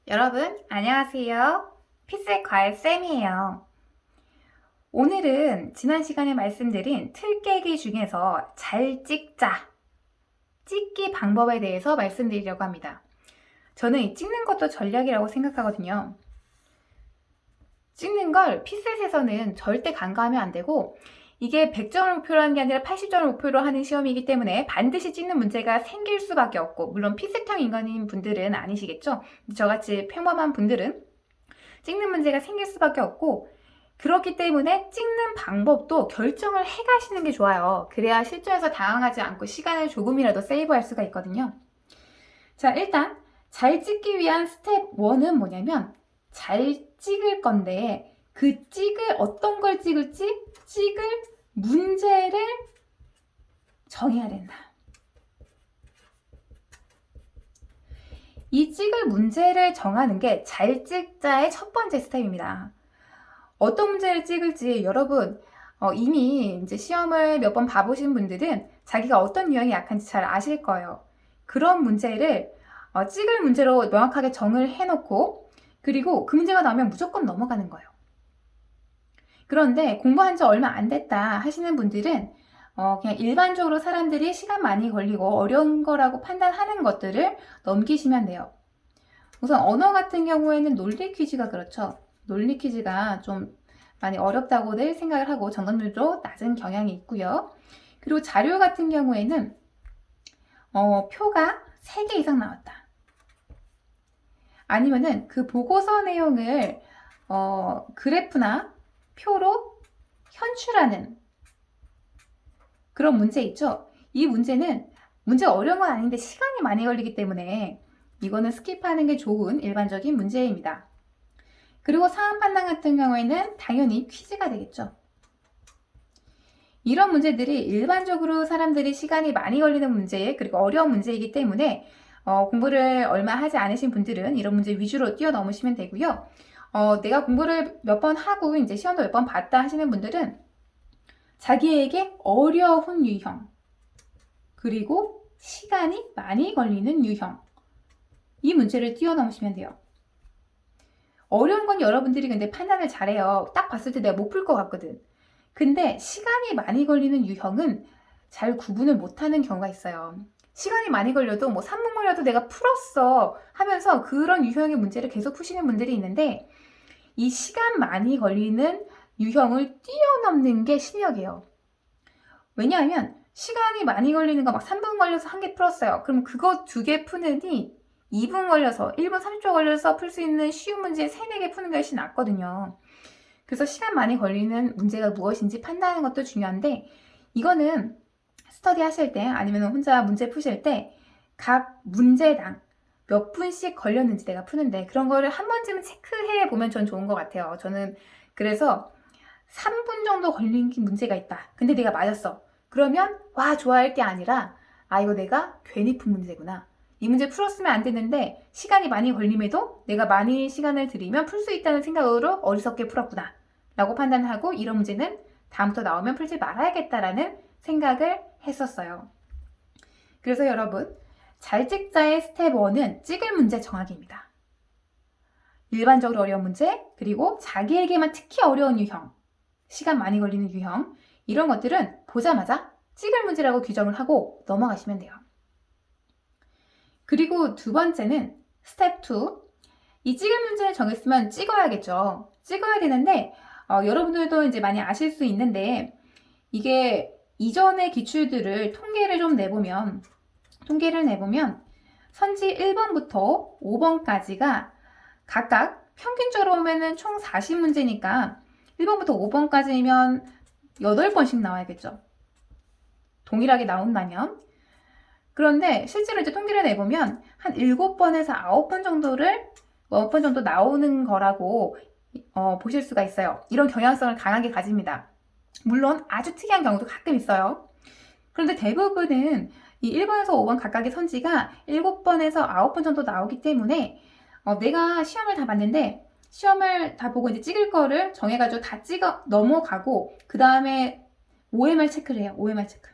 여러분, 안녕하세요. 피스의 과외쌤이에요. 오늘은 지난 시간에 말씀드린 틀 깨기 중에서 잘 찍자, 찍기 방법에 대해서 말씀드리려고 합니다. 저는 이 찍는 것도 전략이라고 생각하거든요. 찍는 걸 피셋에서는 절대 간과하면 안 되고, 이게 100점을 목표로 하는 게 아니라 80점을 목표로 하는 시험이기 때문에 반드시 찍는 문제가 생길 수밖에 없고, 물론 피셋형 인간인 분들은 아니시겠죠? 저같이 평범한 분들은 찍는 문제가 생길 수밖에 없고, 그렇기 때문에 찍는 방법도 결정을 해 가시는 게 좋아요. 그래야 실전에서 당황하지 않고 시간을 조금이라도 세이브할 수가 있거든요. 자, 일단 잘 찍기 위한 스텝 1은 뭐냐면, 잘 찍을 건데 그 어떤 걸 찍을지 찍을 문제를 정해야 된다. 이 찍을 문제를 정하는 게 잘 찍자의 첫 번째 스텝입니다. 어떤 문제를 찍을지 여러분 이미 이제 시험을 몇 번 봐보신 분들은 자기가 어떤 유형이 약한지 잘 아실 거예요. 그런 문제를 찍을 문제로 명확하게 정을 해놓고, 그리고 그 문제가 나오면 무조건 넘어가는 거예요. 그런데 공부한 지 얼마 안 됐다 하시는 분들은 그냥 일반적으로 사람들이 시간 많이 걸리고 어려운 거라고 판단하는 것들을 넘기시면 돼요. 우선 언어 같은 경우에는 논리 퀴즈가 그렇죠. 논리 퀴즈가 좀 많이 어렵다고들 생각을 하고 정답률도 낮은 경향이 있고요. 그리고 자료 같은 경우에는 표가 3개 이상 나왔다. 아니면은 그 보고서 내용을 그래프나 표로 현출하는 그런 문제 있죠. 이 문제가 어려운 건 아닌데 시간이 많이 걸리기 때문에 이거는 스킵하는 게 좋은 일반적인 문제입니다. 그리고 상황 판단 같은 경우에는 당연히 퀴즈가 되겠죠. 이런 문제들이 일반적으로 사람들이 시간이 많이 걸리는 문제, 그리고 어려운 문제이기 때문에 공부를 얼마 하지 않으신 분들은 이런 문제 위주로 뛰어넘으시면 되고요. 내가 공부를 몇 번 하고 이제 시험도 몇 번 봤다 하시는 분들은 자기에게 어려운 유형, 그리고 시간이 많이 걸리는 유형, 이 문제를 뛰어넘으시면 돼요. 어려운 건 여러분들이 근데 판단을 잘해요. 딱 봤을 때 내가 못 풀 것 같거든. 근데 시간이 많이 걸리는 유형은 잘 구분을 못하는 경우가 있어요. 시간이 많이 걸려도 뭐 3분 걸려도 내가 풀었어 하면서 그런 유형의 문제를 계속 푸시는 분들이 있는데, 이 시간 많이 걸리는 유형을 뛰어넘는 게 실력이에요. 왜냐하면 시간이 많이 걸리는 거 막 3분 걸려서 한 개 풀었어요. 그럼 그거 2개 푸느니 2분 걸려서 1분 30초 걸려서 풀 수 있는 쉬운 문제 3, 4개 푸는 게 훨씬 낫거든요. 그래서 시간 많이 걸리는 문제가 무엇인지 판단하는 것도 중요한데, 이거는 스터디 하실 때 아니면 혼자 문제 푸실 때 각 문제당 몇 분씩 걸렸는지 내가 푸는데 그런 거를 한 번쯤은 체크해 보면 전 좋은 것 같아요. 저는 그래서 3분 정도 걸린 문제가 있다. 근데 내가 맞았어. 그러면 와 좋아할 게 아니라 이거 내가 괜히 푼 문제구나. 이 문제 풀었으면 안 됐는데 시간이 많이 걸림에도 내가 많이 시간을 들이면 풀 수 있다는 생각으로 어리석게 풀었구나 라고 판단하고, 이런 문제는 다음부터 나오면 풀지 말아야겠다라는 생각을 했었어요. 그래서 여러분, 잘 찍자의 스텝 1은 찍을 문제 정하기입니다. 일반적으로 어려운 문제, 그리고 자기에게만 특히 어려운 유형, 시간 많이 걸리는 유형, 이런 것들은 보자마자 찍을 문제라고 규정을 하고 넘어가시면 돼요. 그리고 두 번째는 스텝 2. 이 찍을 문제를 정했으면 찍어야겠죠. 찍어야 되는데 여러분들도 이제 많이 아실 수 있는데, 이게 이전의 기출들을 통계를 내보면 선지 1번부터 5번까지가 각각 평균적으로 보면은 총 40문제니까 1번부터 5번까지면 8번씩 나와야겠죠. 동일하게 나온다면. 그런데 실제로 이제 통계를 내보면 한 7번에서 9번 정도를 9번 정도 나오는 거라고 보실 수가 있어요. 이런 경향성을 강하게 가집니다. 물론 아주 특이한 경우도 가끔 있어요. 그런데 대부분은 이 1번에서 5번 각각의 선지가 7번에서 9번 정도 나오기 때문에 내가 시험을 다 봤는데, 시험을 다 보고 이제 찍을 거를 정해가지고 다 찍어 넘어가고 그 다음에 OMR 체크를 해요. OMR 체크.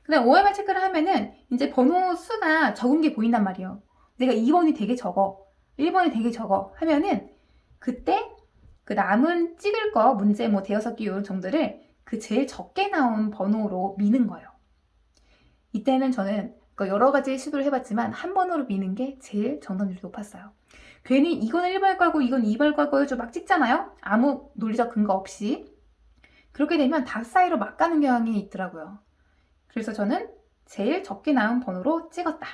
그 다음 OMR 체크를 하면은 이제 번호 수가 적은 게 보인단 말이에요. 내가 2번이 되게 적어. 1번이 되게 적어 하면은 그때 그 남은 찍을 거 문제 뭐 대여섯 개 이런 정도를 그 제일 적게 나온 번호로 미는 거예요. 이때는 저는 여러 가지 시도를 해봤지만 한 번으로 미는 게 제일 정답률이 높았어요. 괜히 이건 1번 할 거고 이건 2번 할 거고 막 찍잖아요. 아무 논리적 근거 없이. 그렇게 되면 닭 사이로 막 가는 경향이 있더라고요. 그래서 저는 제일 적게 나온 번호로 찍었다.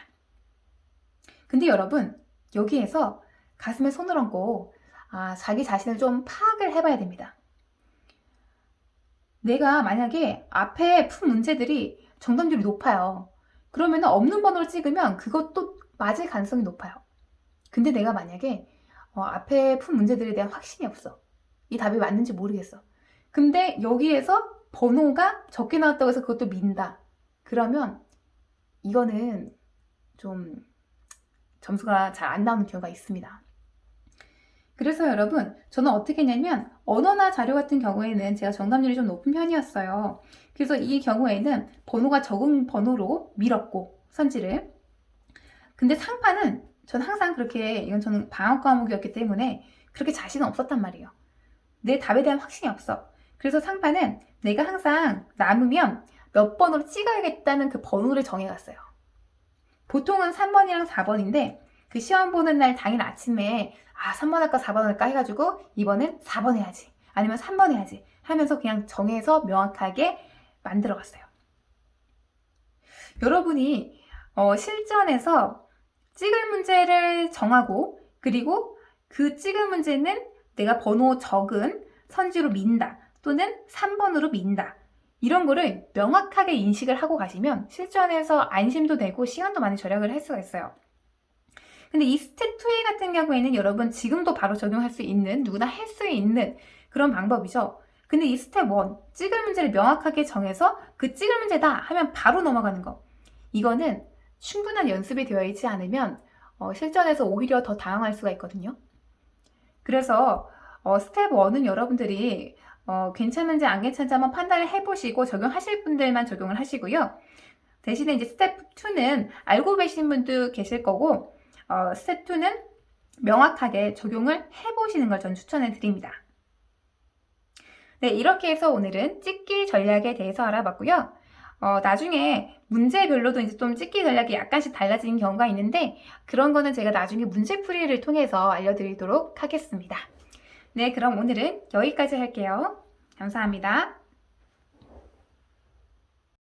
근데 여러분, 여기에서 가슴에 손을 얹고 자기 자신을 좀 파악을 해봐야 됩니다. 내가 만약에 앞에 푼 문제들이 정답률이 높아요. 그러면 없는 번호를 찍으면 그것도 맞을 가능성이 높아요. 근데 내가 만약에 앞에 푼 문제들에 대한 확신이 없어. 이 답이 맞는지 모르겠어. 근데 여기에서 번호가 적게 나왔다고 해서 그것도 민다. 그러면 이거는 좀 점수가 잘 안 나오는 경우가 있습니다. 그래서 여러분, 저는 어떻게 했냐면 언어나 자료 같은 경우에는 제가 정답률이 좀 높은 편이었어요. 그래서 이 경우에는 번호가 적은 번호로 밀었고, 선지를. 근데 상판은 전 항상 그렇게, 이건 저는 방학 과목이었기 때문에 그렇게 자신은 없었단 말이에요. 내 답에 대한 확신이 없어. 그래서 상판은 내가 항상 남으면 몇 번으로 찍어야겠다는 그 번호를 정해갔어요. 보통은 3번이랑 4번인데 그 시험 보는 날 당일 아침에 3번 할까 4번 할까 해가지고 이번엔 4번 해야지 아니면 3번 해야지 하면서 그냥 정해서 명확하게 만들어갔어요. 여러분이 실전에서 찍을 문제를 정하고 그리고 그 찍을 문제는 내가 번호 적은 선지로 민다 또는 3번으로 민다 이런 거를 명확하게 인식을 하고 가시면 실전에서 안심도 되고 시간도 많이 절약을 할 수가 있어요. 근데 이 스텝 2A 같은 경우에는 여러분 지금도 바로 적용할 수 있는 누구나 할 수 있는 그런 방법이죠. 근데 이 스텝 1 찍을 문제를 명확하게 정해서 그 찍을 문제다 하면 바로 넘어가는 거 이거는 충분한 연습이 되어 있지 않으면 실전에서 오히려 더 당황할 수가 있거든요. 그래서 스텝 1은 여러분들이 괜찮은지 안 괜찮은지 한번 판단을 해보시고 적용하실 분들만 적용을 하시고요. 대신에 이제 스텝 2는 알고 계신 분도 계실 거고 스텝 2는 명확하게 적용을 해보시는 걸 전 추천해 드립니다. 네, 이렇게 해서 오늘은 찍기 전략에 대해서 알아봤고요. 나중에 문제별로도 이제 좀 찍기 전략이 약간씩 달라지는 경우가 있는데 그런 거는 제가 나중에 문제풀이를 통해서 알려드리도록 하겠습니다. 네, 그럼 오늘은 여기까지 할게요. 감사합니다.